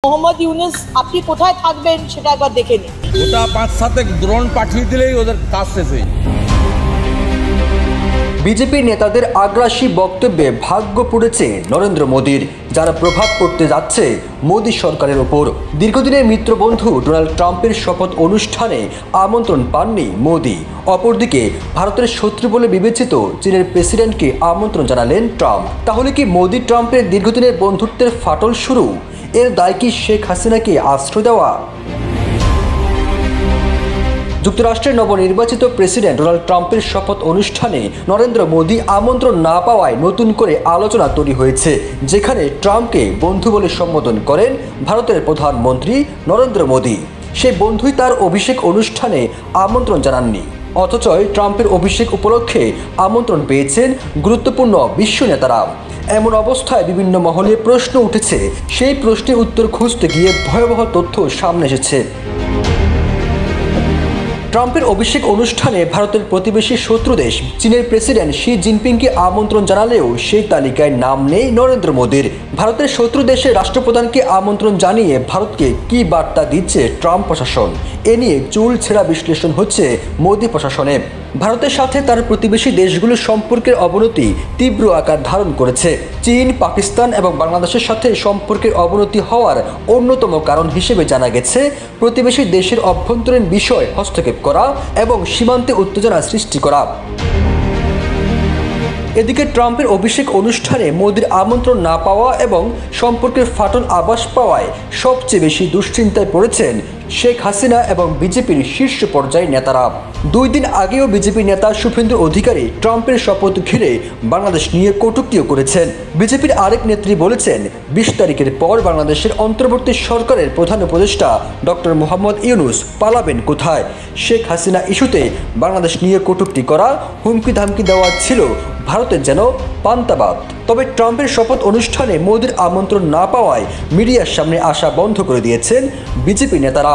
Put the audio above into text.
মোহাম্মদ ইউনুস আপনি কোথায় থাকবেন সেটা একবার দেখে নিন। গোটা ৫-৭ ড্রোন পাঠিয়ে দিলেই ওদের কাজ শেষ হয়ে যায়। বিজেপি নেতাদের আগ্রাসী বক্তব্যে ভাগ্য পড়েছে নরেন্দ্র মোদীর, যারা প্রভাব পড়তে যাচ্ছে মোদী সরকারের ওপর। দীর্ঘদিনের মিত্রবন্ধু ডোনাল্ড ট্রাম্পের শপথ অনুষ্ঠানে আমন্ত্রণ পাননি মোদী। অপরদিকে ভারতের শত্রু বলে বিবেচিত চীনের প্রেসিডেন্টকে আমন্ত্রণ জানালেন ট্রাম্প। তাহলে কি মোদী ট্রাম্পের দীর্ঘদিনের বন্ধুত্বের ফাটল শুরু? এর দায় কি শেখ হাসিনাকে আশ্রয় দেওয়া? যুক্তরাষ্ট্রের নবনির্বাচিত প্রেসিডেন্ট ডোনাল্ড ট্রাম্পের শপথ অনুষ্ঠানে নরেন্দ্র মোদী আমন্ত্রণ না পাওয়ায় নতুন করে আলোচনা তৈরি হয়েছে, যেখানে ট্রাম্পকে বন্ধু বলে সম্বোধন করেন ভারতের প্রধানমন্ত্রী নরেন্দ্র মোদী। সেই বন্ধুই তার অভিষেক অনুষ্ঠানে আমন্ত্রণ জানাননি, অথচ ট্রাম্পের অভিষেক উপলক্ষে আমন্ত্রণ পেয়েছেন গুরুত্বপূর্ণ বিশ্ব নেতারা। এমন অবস্থায় বিভিন্ন মহলে প্রশ্ন উঠেছে। সেই প্রশ্নের উত্তর খুঁজতে গিয়ে ভয়াবহ তথ্য সামনে এসেছে। ট্রাম্পের অভিষেক অনুষ্ঠানে ভারতের প্রতিবেশী শত্রু দেশ চীনের প্রেসিডেন্ট শি জিনপিংকে আমন্ত্রণ জানালেও সেই তালিকায় নাম নেই নরেন্দ্র মোদীর। ভারতের শত্রু দেশের রাষ্ট্রপ্রধানকে আমন্ত্রণ জানিয়ে ভারতকে কী বার্তা দিচ্ছে ট্রাম্প প্রশাসন? এ নিয়ে চুল ছেঁড়া বিশ্লেষণ হচ্ছে মোদী প্রশাসনে। ভারতের সাথে তার প্রতিবেশী দেশগুলোর সম্পর্কের অবনতি তীব্র আকার ধারণ করেছে। চীন, পাকিস্তান এবং বাংলাদেশের সাথে সম্পর্কের অবনতি হওয়ার অন্যতম কারণ হিসেবে জানা গেছে প্রতিবেশী দেশের অভ্যন্তরীণ বিষয় হস্তক্ষেপ করা এবং সীমান্তে উত্তেজনা সৃষ্টি করা। এদিকে ট্রাম্পের অভিষেক অনুষ্ঠানে মোদীর আমন্ত্রণ না পাওয়া এবং সম্পর্কের ফাটল আভাস পাওয়ায় সবচেয়ে বেশি দুশ্চিন্তায় পড়েছেন শেখ হাসিনা এবং বিজেপির শীর্ষ পর্যায়ের নেতারা। 2 দিন আগেও বিজেপি নেতা শুভেন্দু অধিকারী ট্রাম্পের শপথ ঘিরে বাংলাদেশ নিয়ে কটূক্তিও করেছেন। বিজেপির আরেক নেত্রী বলেছেন, 20 তারিখের পর বাংলাদেশের অন্তর্বর্তী সরকারের প্রধান উপদেষ্টা ডক্টর মোহাম্মদ ইউনুস পালাবেন কোথায়? শেখ হাসিনা ইস্যুতে বাংলাদেশ নিয়ে কটূক্তি করা, হুমকি ধামকি দেওয়া ছিল ভারতের যেন পান্তাবাদ। তবে ট্রাম্পের শপথ অনুষ্ঠানে মোদীর আমন্ত্রণ না পাওয়ায় মিডিয়ার সামনে আসা বন্ধ করে দিয়েছেন বিজেপি নেতারা।